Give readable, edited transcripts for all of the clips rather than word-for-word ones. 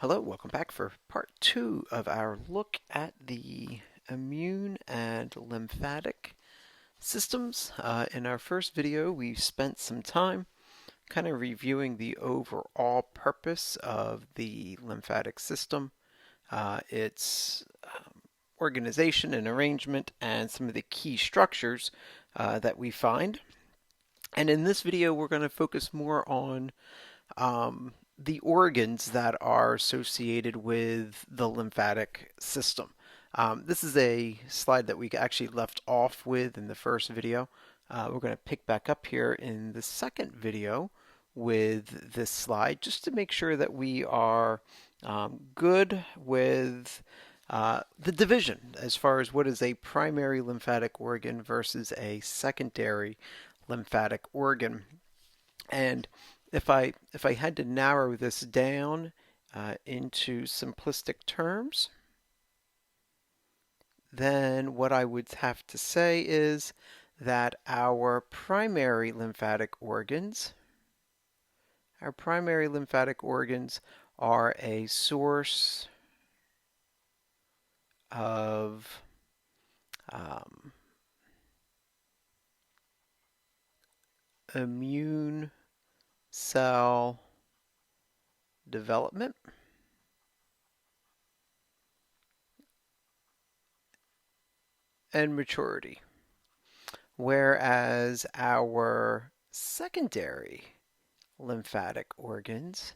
Hello, welcome back for part 2 of our look at the immune and lymphatic systems. In our first video, we spent some time kind of reviewing the overall purpose of the lymphatic system, its organization and arrangement, and some of the key structures that we find. And in this video, we're going to focus more on the organs that are associated with the lymphatic system. This is a slide that we actually left off with in the first video. We're going to pick back up here in the second video with this slide just to make sure that we are good with the division as far as what is a primary lymphatic organ versus a secondary lymphatic organ. And if I had to narrow this down into simplistic terms, then what I would have to say is that our primary lymphatic organs are a source of immune cell development and maturity, whereas our secondary lymphatic organs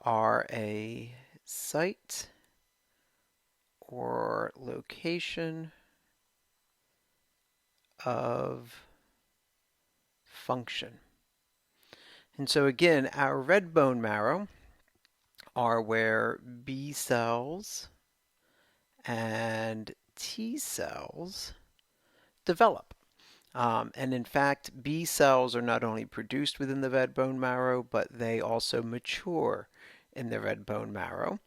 are a site or location of function. And so again, our red bone marrow are where B cells and T cells develop. And in fact, B cells are not only produced within the red bone marrow, but they also mature in the red bone marrow.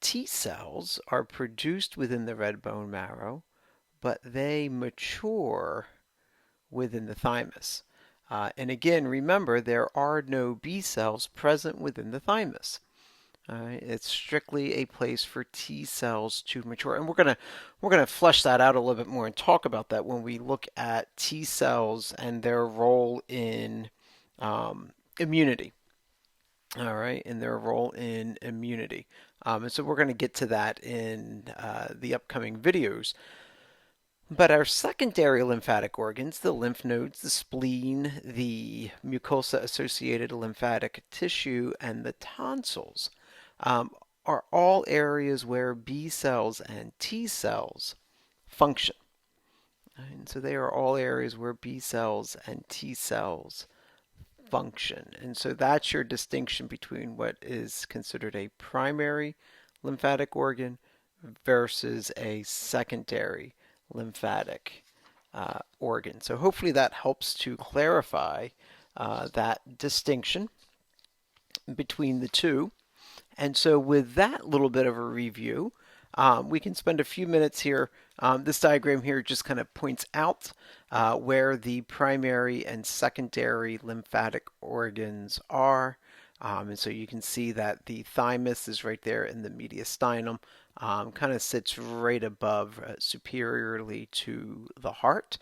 T cells are produced within the red bone marrow, but they mature within the thymus. And again, remember, there are no B cells present within the thymus. It's strictly a place for T cells to mature, and we're gonna flesh that out a little bit more and talk about that when we look at T cells and their role in immunity. All right, and their role in immunity, and so we're going to get to that in the upcoming videos. But our secondary lymphatic organs, the lymph nodes, the spleen, the mucosa-associated lymphatic tissue, and the tonsils, are all areas where B cells and T cells function. And so they are all areas where B cells and T cells function. And so that's your distinction between what is considered a primary lymphatic organ versus a secondary lymphatic organ. So hopefully that helps to clarify that distinction between the two. And so with that little bit of a review, we can spend a few minutes here. This diagram here just kind of points out where the primary and secondary lymphatic organs are. And so you can see that the thymus is right there in the mediastinum, kind of sits right above superiorly to the heart.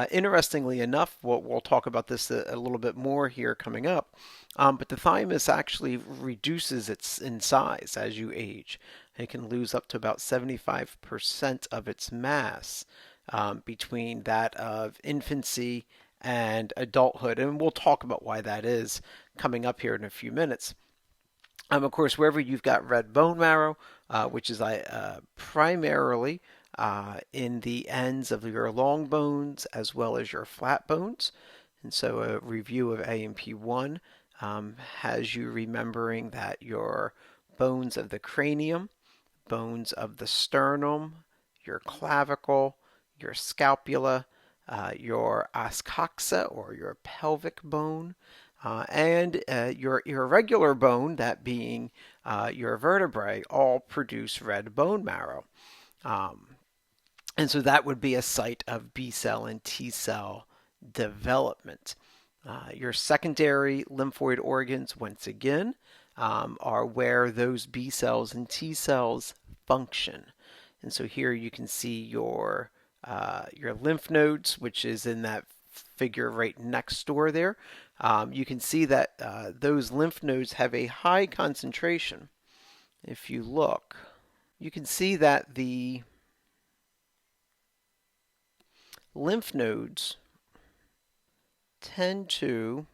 Interestingly enough, we'll talk about this a little bit more here coming up, but the thymus actually reduces in size as you age. It can lose up to about 75% of its mass between that of infancy and adulthood, and we'll talk about why that is coming up here in a few minutes. Of course, wherever you've got red bone marrow, which is primarily in the ends of your long bones as well as your flat bones. And so a review of A&P1 has you remembering that your bones of the cranium, bones of the sternum, your clavicle, your scapula, your ascoxa or your pelvic bone, and your irregular bone, that being your vertebrae, all produce red bone marrow. And so that would be a site of B cell and T cell development. Your secondary lymphoid organs, once again, are where those B cells and T cells function. And so here you can see your lymph nodes, which is in that figure right next door there. You can see that those lymph nodes have a high concentration. If you look, you can see that the lymph nodes tend to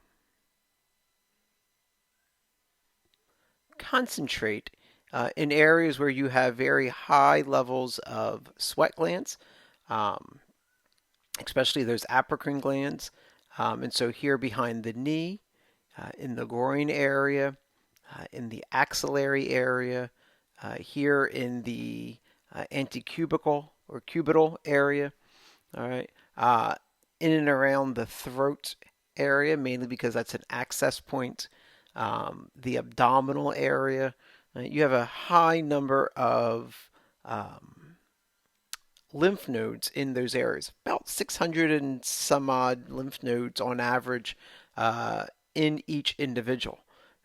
concentrate in areas where you have very high levels of sweat glands, um, especially those apocrine glands. And so here behind the knee, in the groin area, in the axillary area, here in the antecubical or cubital area, all right, in and around the throat area, mainly because that's an access point, the abdominal area. You have a high number of lymph nodes in those areas, about 600 and some odd lymph nodes on average in each individual.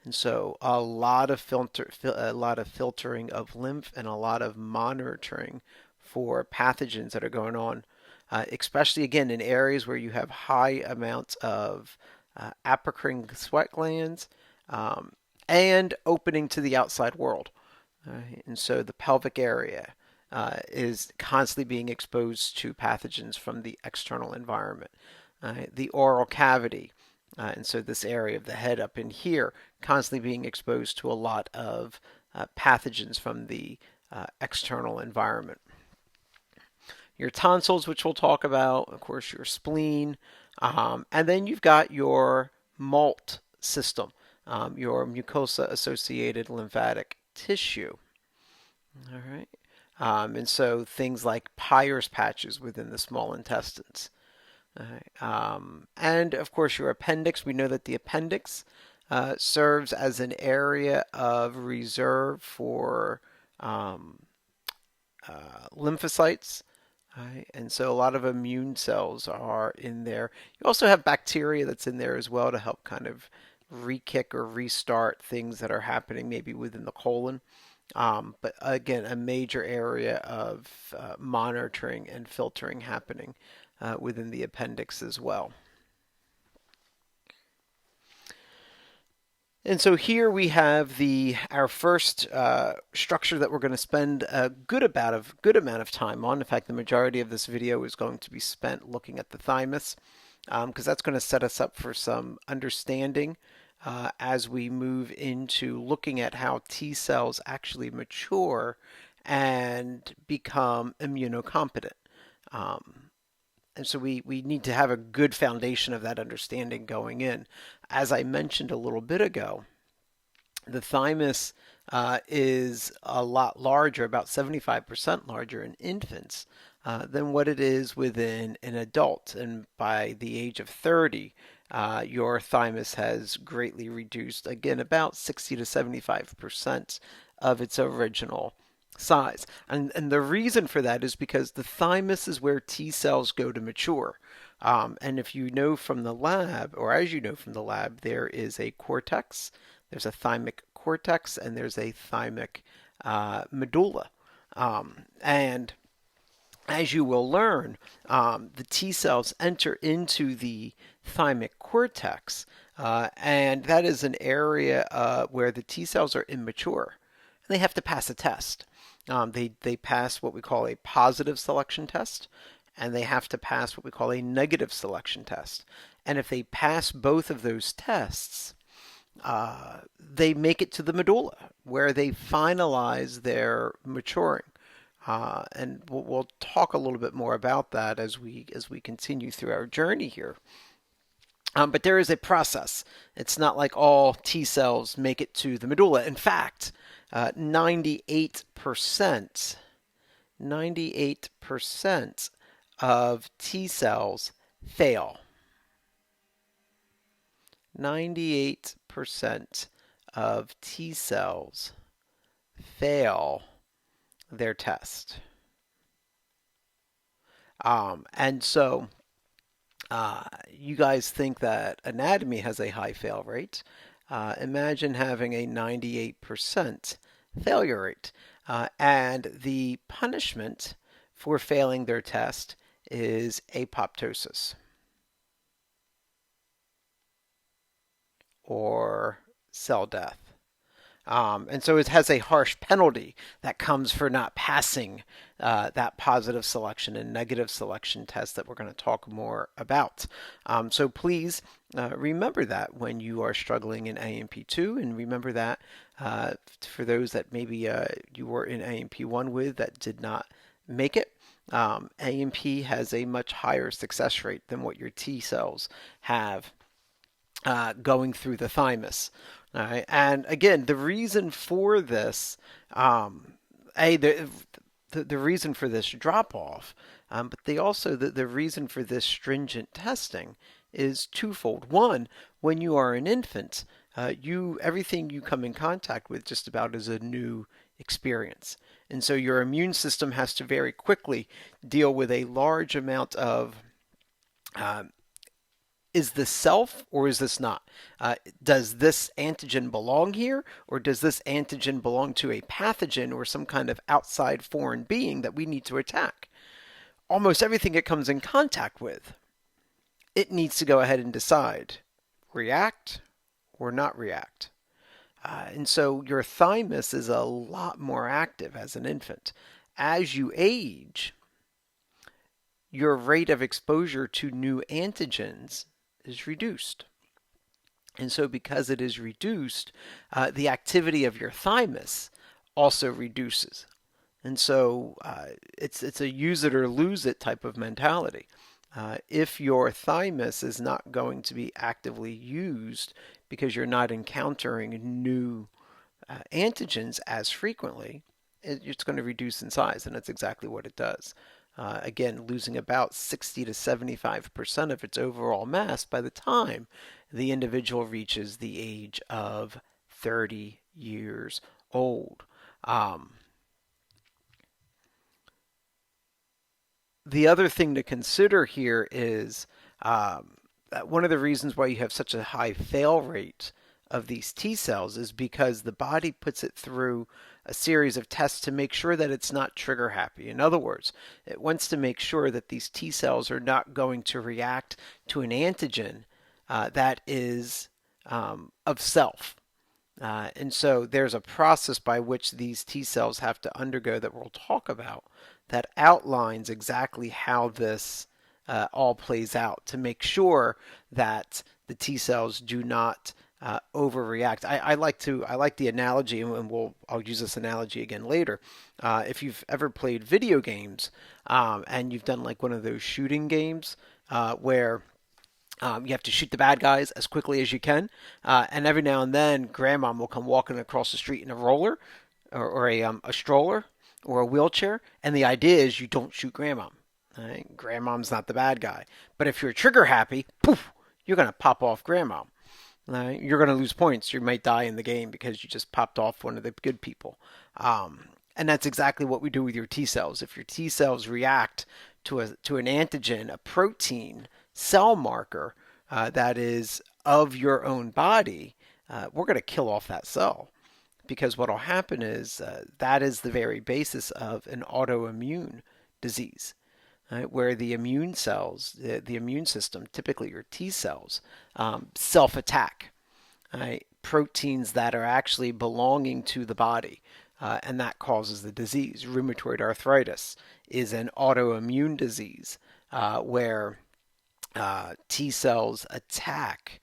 And so a lot of filtering of lymph and a lot of monitoring for pathogens that are going on, especially again in areas where you have high amounts of apocrine sweat glands and opening to the outside world. And so the pelvic area is constantly being exposed to pathogens from the external environment. The oral cavity, and so this area of the head up in here, constantly being exposed to a lot of pathogens from the external environment. Your tonsils, which we'll talk about, of course, your spleen, and then you've got your MALT system, your mucosa-associated lymphatic tissue. All right. And so things like Peyer's patches within the small intestines. And of course, your appendix. We know that the appendix serves as an area of reserve for lymphocytes. And so a lot of immune cells are in there. You also have bacteria that's in there as well to help kind of re-kick or restart things that are happening maybe within the colon. But again, a major area of monitoring and filtering happening within the appendix as well. And so here we have our first structure that we're going to spend a good amount of time on. In fact, the majority of this video is going to be spent looking at the thymus, because that's going to set us up for some understanding as we move into looking at how T cells actually mature and become immunocompetent. And so we need to have a good foundation of that understanding going in. As I mentioned a little bit ago, the thymus is a lot larger, about 75% larger in infants than what it is within an adult. And by the age of 30, your thymus has greatly reduced, again, about 60 to 75% of its original size. And the reason for that is because the thymus is where T cells go to mature. And if you know from the lab, or as you know from the lab, there is a cortex, there's a thymic cortex, and there's a thymic medulla. And as you will learn, the T cells enter into the thymic cortex, and that is an area where the T cells are immature. And they have to pass a test. They pass what we call a positive selection test, and they have to pass what we call a negative selection test. And if they pass both of those tests, they make it to the medulla, where they finalize their maturing. And we'll talk a little bit more about that as we continue through our journey here. But there is a process. It's not like all T cells make it to the medulla. In fact, 98% of T cells fail. 98% of T cells fail their test. And so you guys think that anatomy has a high fail rate. Imagine having a 98% failure rate. And the punishment for failing their test is apoptosis or cell death. And so it has a harsh penalty that comes for not passing that positive selection and negative selection test that we're going to talk more about. So please remember that when you are struggling in AMP2, and remember that for those that maybe you were in AMP1 with that did not make it. AMP has a much higher success rate than what your T cells have going through the thymus. All right. And again, the reason for this, the reason for this drop off, but the reason for this stringent testing is twofold. One, when you are an infant, everything you come in contact with just about is a new experience. And so your immune system has to very quickly deal with a large amount of is this self or is this not? Does this antigen belong here, or does this antigen belong to a pathogen or some kind of outside foreign being that we need to attack? Almost everything it comes in contact with, it needs to go ahead and decide react or not react. And so your thymus is a lot more active as an infant. As you age, your rate of exposure to new antigens is reduced. And so because it is reduced, the activity of your thymus also reduces. And so it's a use it or lose it type of mentality. If your thymus is not going to be actively used because you're not encountering new antigens as frequently, it's going to reduce in size, and that's exactly what it does. Again, losing about 60 to 75% of its overall mass by the time the individual reaches the age of 30 years old. The other thing to consider here is one of the reasons why you have such a high fail rate of these T cells is because the body puts it through a series of tests to make sure that it's not trigger happy. In other words, it wants to make sure that these T cells are not going to react to an antigen that is of self. And so there's a process by which these T cells have to undergo that we'll talk about that outlines exactly how this all plays out to make sure that the T cells do not overreact. I like the analogy, and I'll use this analogy again later. If you've ever played video games and you've done like one of those shooting games where you have to shoot the bad guys as quickly as you can, and every now and then Grandma will come walking across the street in a roller or a stroller or a wheelchair, and the idea is you don't shoot Grandma. Right? Grandma's not the bad guy, but if you're trigger happy, poof, you're gonna pop off Grandma. You're going to lose points. You might die in the game because you just popped off one of the good people. And that's exactly what we do with your T cells. If your T cells react to an antigen, a protein cell marker that is of your own body, we're going to kill off that cell. Because what will happen is that is the very basis of an autoimmune disease. Right, where the immune cells, the immune system, typically your T cells, self-attack right, proteins that are actually belonging to the body, and that causes the disease. Rheumatoid arthritis is an autoimmune disease where T cells attack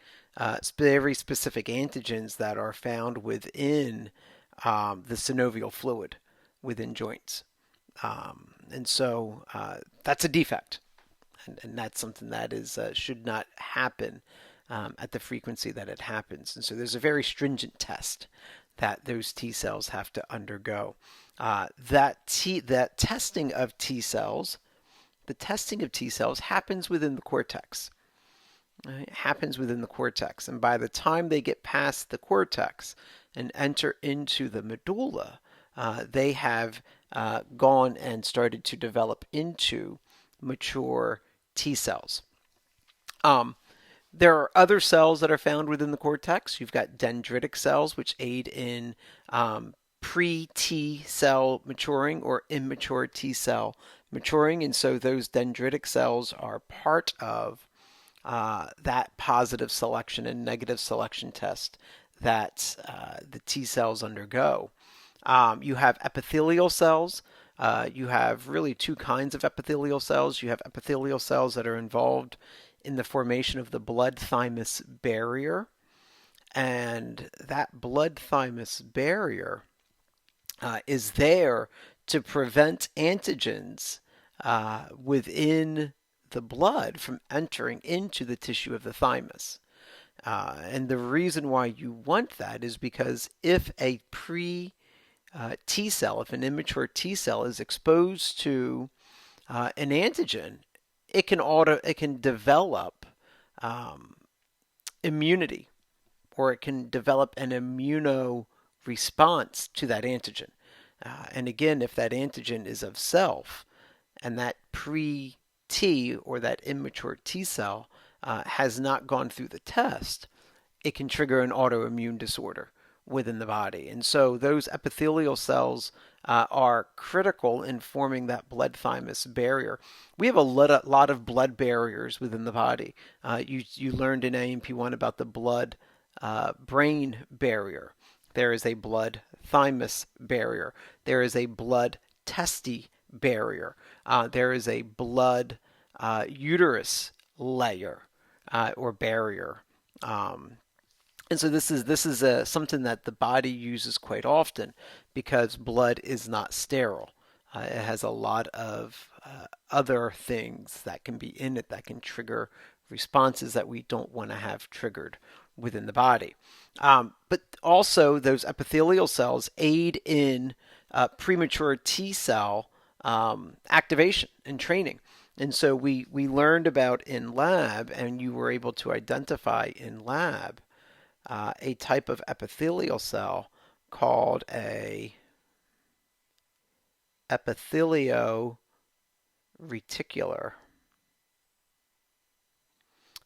very specific antigens that are found within the synovial fluid within joints. And so that's a defect, and that's something that is should not happen at the frequency that it happens. And so there's a very stringent test that those T cells have to undergo. That testing of T cells, the testing of T cells happens within the cortex. Right? It happens within the cortex, and by the time they get past the cortex and enter into the medulla, they have gone and started to develop into mature T cells. There are other cells that are found within the cortex. You've got dendritic cells, which aid in pre-T cell maturing or immature T cell maturing. And so those dendritic cells are part of that positive selection and negative selection test that the T cells undergo. You have epithelial cells. You have really two kinds of epithelial cells. You have epithelial cells that are involved in the formation of the blood thymus barrier. And that blood thymus barrier is there to prevent antigens within the blood from entering into the tissue of the thymus. And the reason why you want that is because if a T cell, if an immature T cell is exposed to an antigen, it can develop immunity, or it can develop an immuno response to that antigen. And again, if that antigen is of self, and that pre-T or that immature T cell has not gone through the test, it can trigger an autoimmune disorder within the body. And so those epithelial cells are critical in forming that blood thymus barrier. We have a lot of blood barriers within the body. You learned in A&P1 about the blood brain barrier. There is a blood thymus barrier. There is a blood testis barrier. There is a blood uterus layer or barrier. And so this is something that the body uses quite often because blood is not sterile. It has a lot of other things that can be in it that can trigger responses that we don't want to have triggered within the body. But also those epithelial cells aid in premature T cell activation and training. And so we learned about in lab, and you were able to identify in lab a type of epithelial cell called a epithelio reticular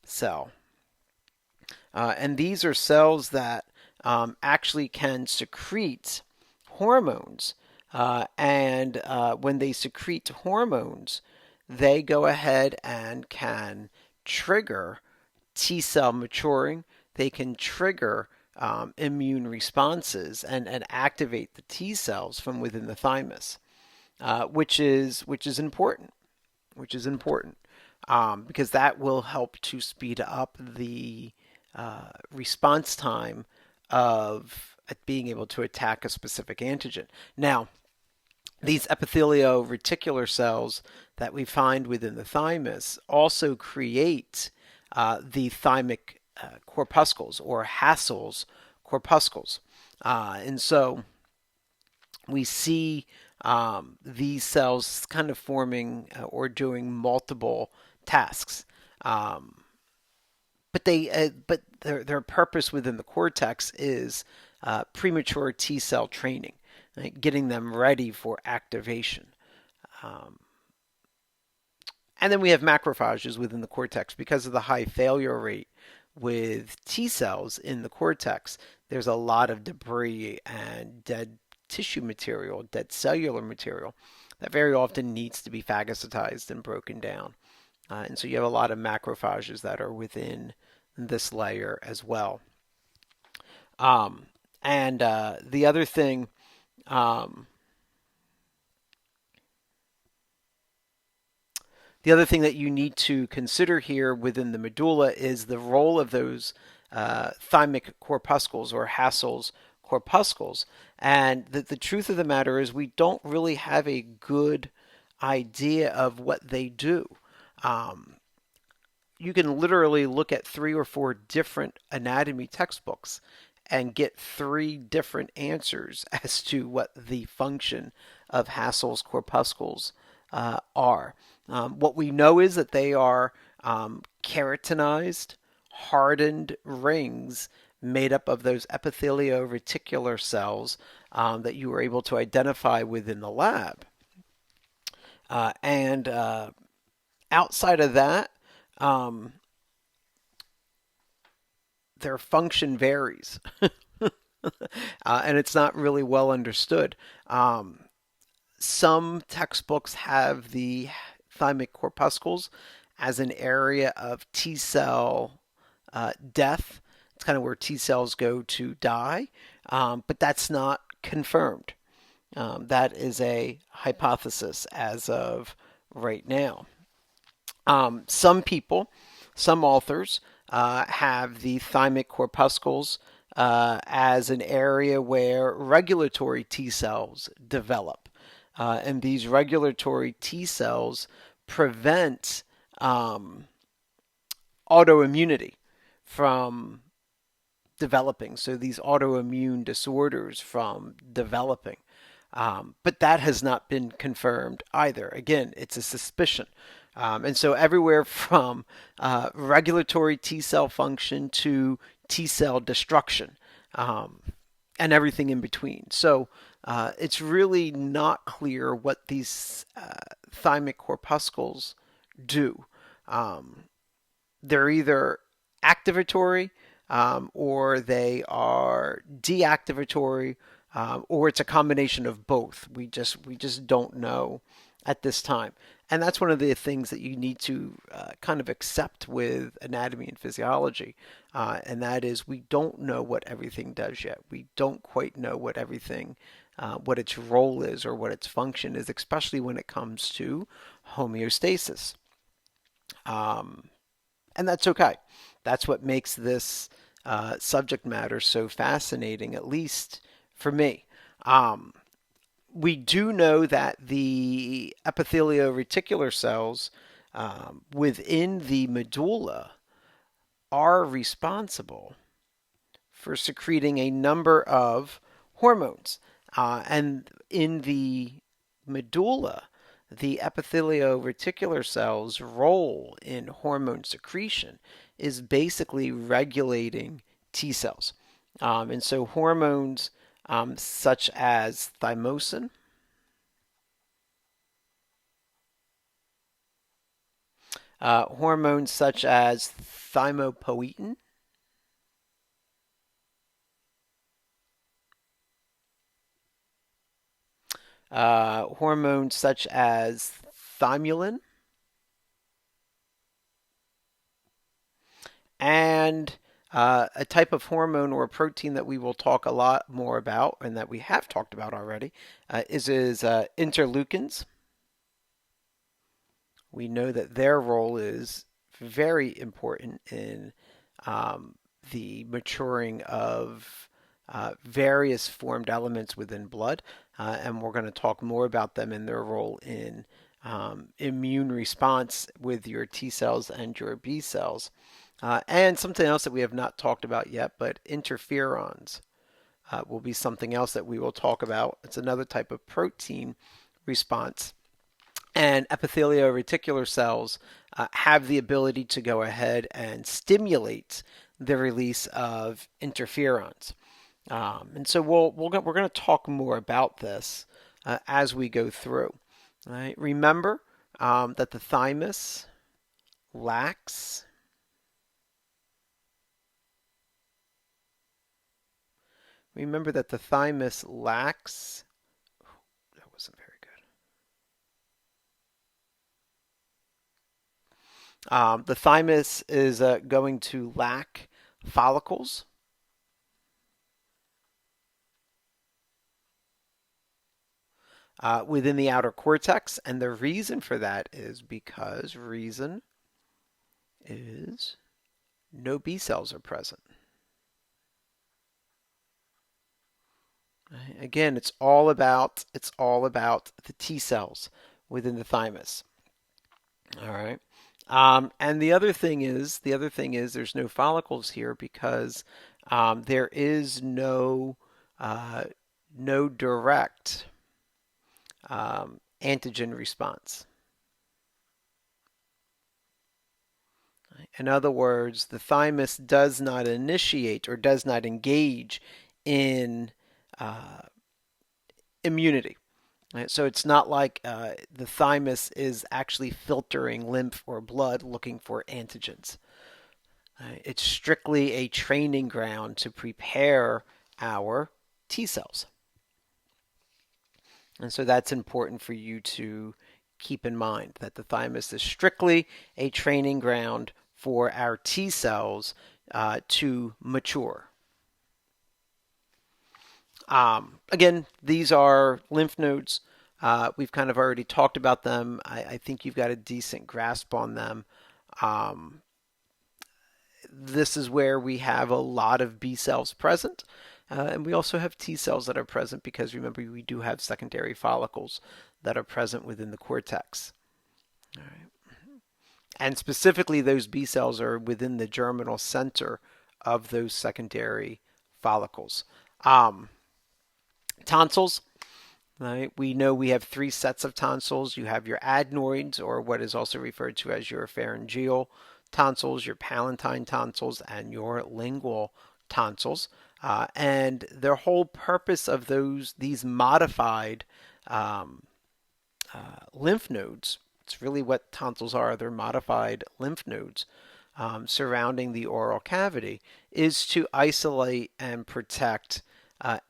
cell. And these are cells that actually can secrete hormones. And when they secrete hormones, they go ahead and can trigger T cell maturing. They can trigger immune responses and activate the T cells from within the thymus, which is important. Because that will help to speed up the response time of being able to attack a specific antigen. Now, these epithelio-reticular cells that we find within the thymus also create the thymic corpuscles, or Hassel's corpuscles. And so we see these cells kind of forming or doing multiple tasks. But their purpose within the cortex is premature T cell training, right? Getting them ready for activation. And then we have macrophages within the cortex. Because of the high failure rate with T cells in the cortex, there's a lot of debris and dead tissue material, dead cellular material, that very often needs to be phagocytized and broken down. And so you have a lot of macrophages that are within this layer as well. And the other thing that you need to consider here within the medulla is the role of those thymic corpuscles, or Hassel's corpuscles. And the truth of the matter is we don't really have a good idea of what they do. You can literally look at 3 or 4 different anatomy textbooks and get 3 different answers as to what the function of Hassel's corpuscles are. What we know is that they are keratinized, hardened rings made up of those epithelio-reticular cells that you were able to identify within the lab. And outside of that, their function varies, and it's not really well understood. Some textbooks have the thymic corpuscles as an area of T cell death. It's kind of where T cells go to die, but that's not confirmed. That is a hypothesis as of right now. Some people, some authors, have the thymic corpuscles as an area where regulatory T cells develop. And these regulatory T cells prevent autoimmunity from developing. So these autoimmune disorders from developing. But that has not been confirmed either. Again, it's a suspicion. And so everywhere from regulatory T cell function to T cell destruction, and everything in between. So it's really not clear what these thymic corpuscles do. They're either activatory, or they are deactivatory, or it's a combination of both. We just don't know at this time. And that's one of the things that you need to kind of accept with anatomy and physiology, and that is we don't know what everything does yet. We don't quite know what everything, what its role is or what its function is, especially when it comes to homeostasis. And that's okay. That's what makes this subject matter so fascinating, at least for me. We do know that the epithelio-reticular cells within the medulla are responsible for secreting a number of hormones. And in the medulla, the epithelio-reticular cells' role in hormone secretion is basically regulating T cells. And so hormones such as thymosin, hormones such as thymopoietin, hormones such as thymulin, and a type of hormone or protein that we will talk a lot more about and that we have talked about already is interleukins. We know that their role is very important in the maturing of various formed elements within blood, and we're going to talk more about them and their role in immune response with your T cells and your B cells. And something else that we have not talked about yet, but interferons will be something else that we will talk about. It's another type of protein response. And epithelio-reticular cells have the ability to go ahead and stimulate the release of interferons. And so we're going to talk more about this as we go through. All right? Remember that the thymus lacks Remember that the thymus lacks, that wasn't very good. The thymus is going to lack follicles. Within the outer cortex, and the reason for that is because no B cells are present. Again, it's all about the T cells within the thymus. All right. And the other thing is there's no follicles here because there is no direct antigen response. In other words, the thymus does not initiate or does not engage in immunity. Right? So it's not like the thymus is actually filtering lymph or blood looking for antigens. It's strictly a training ground to prepare our T cells. And so that's important for you to keep in mind, that the thymus is strictly a training ground for our T cells to mature. Again, these are lymph nodes. We've kind of already talked about them. I think you've got a decent grasp on them. This is where we have a lot of B cells present. And we also have T cells that are present because remember, we do have secondary follicles that are present within the cortex. All right. And specifically, those B cells are within the germinal center of those secondary follicles. Tonsils, right? We know we have three sets of tonsils. You have your adenoids, or what is also referred to as your pharyngeal tonsils, your palatine tonsils, and your lingual tonsils. And the whole purpose of these modified lymph nodes, it's really what tonsils are, they're modified lymph nodes surrounding the oral cavity, is to isolate and protect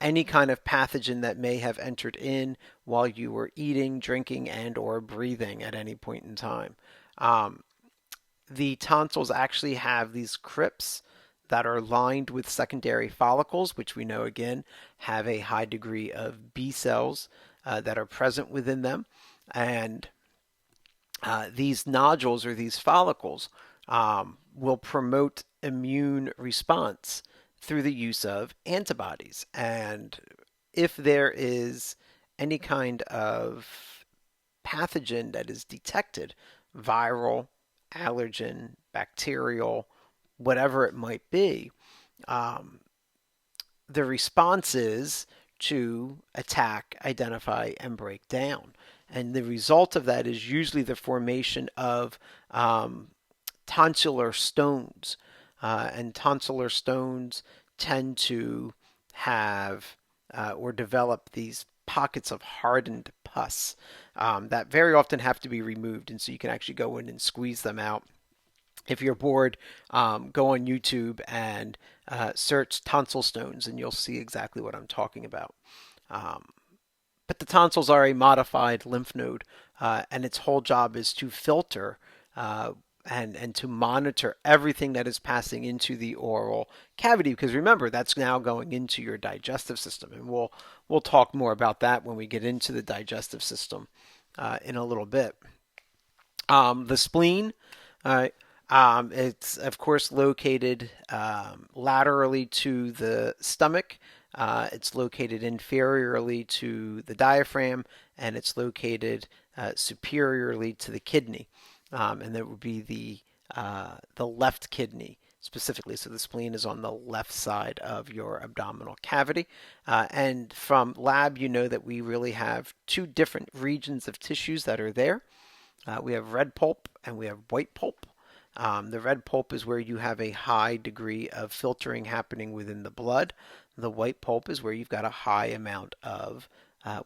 any kind of pathogen that may have entered in while you were eating, drinking, and or breathing at any point in time. The tonsils actually have these crypts that are lined with secondary follicles, which we know again have a high degree of B cells that are present within them. And these nodules or these follicles will promote immune response through the use of antibodies. And if there is any kind of pathogen that is detected, viral, allergen, bacterial, whatever it might be, the response is to attack, identify, and break down. And the result of that is usually the formation of tonsillar stones. And tonsillar stones tend to have or develop these pockets of hardened pus that very often have to be removed. And so you can actually go in and squeeze them out. If you're bored, go on YouTube and search tonsil stones, and you'll see exactly what I'm talking about. But the tonsils are a modified lymph node, and its whole job is to filter and to monitor everything that is passing into the oral cavity. Because remember, that's now going into your digestive system, and we'll talk more about that when we get into the digestive system in a little bit. The spleen, it's of course located laterally to the stomach. It's located inferiorly to the diaphragm, and it's located superiorly to the kidney. And that would be the left kidney specifically. So the spleen is on the left side of your abdominal cavity. And from lab, you know that we really have two different regions of tissues that are there. We have red pulp and we have white pulp. The red pulp is where you have a high degree of filtering happening within the blood. The white pulp is where you've got a high amount of,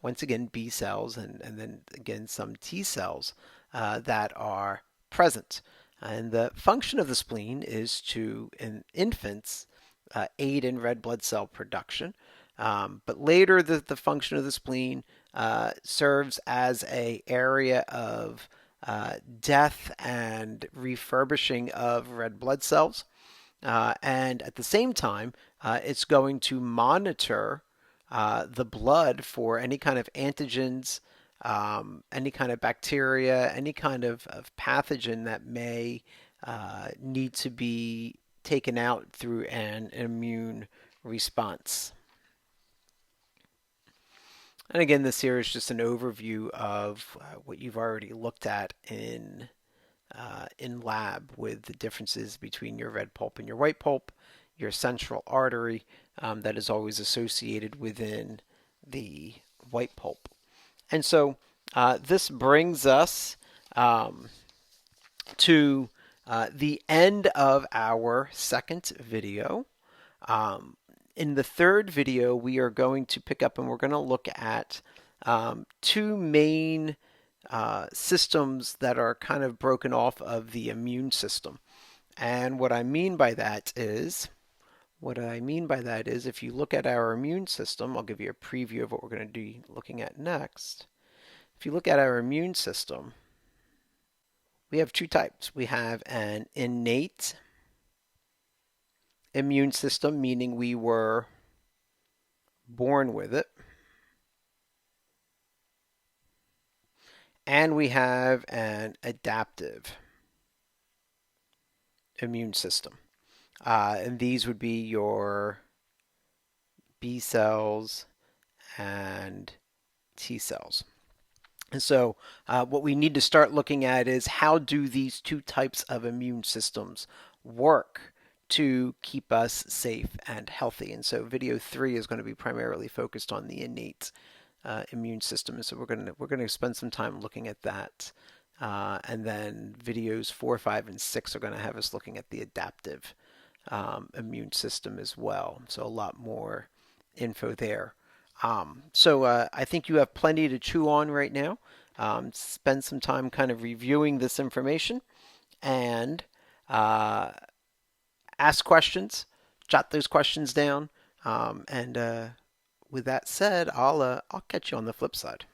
once again, B cells and then again some T cells that are present. And the function of the spleen is to, in infants, aid in red blood cell production. But later, the function of the spleen serves as an area of death and refurbishing of red blood cells. And at the same time, it's going to monitor the blood for any kind of antigens, any kind of bacteria, any kind of pathogen that may need to be taken out through an immune response. And again, this here is just an overview of what you've already looked at in lab, with the differences between your red pulp and your white pulp, your central artery that is always associated within the white pulp. And so this brings us to the end of our second video. In the third video, we are going to pick up and we're going to look at two main systems that are kind of broken off of the immune system. And what I mean by that is if you look at our immune system, I'll give you a preview of what we're going to be looking at next. If you look at our immune system, we have two types. We have an innate immune system, meaning we were born with it, and we have an adaptive immune system. And these would be your B cells and T cells. And so what we need to start looking at is how do these two types of immune systems work to keep us safe and healthy. And so video 3 is going to be primarily focused on the innate immune system. And so we're going to spend some time looking at that. And then videos 4, 5, and 6 are going to have us looking at the adaptive immune system as well. So a lot more info there. So I think you have plenty to chew on right now. Spend some time kind of reviewing this information and ask questions, jot those questions down, and with that said, I'll catch you on the flip side.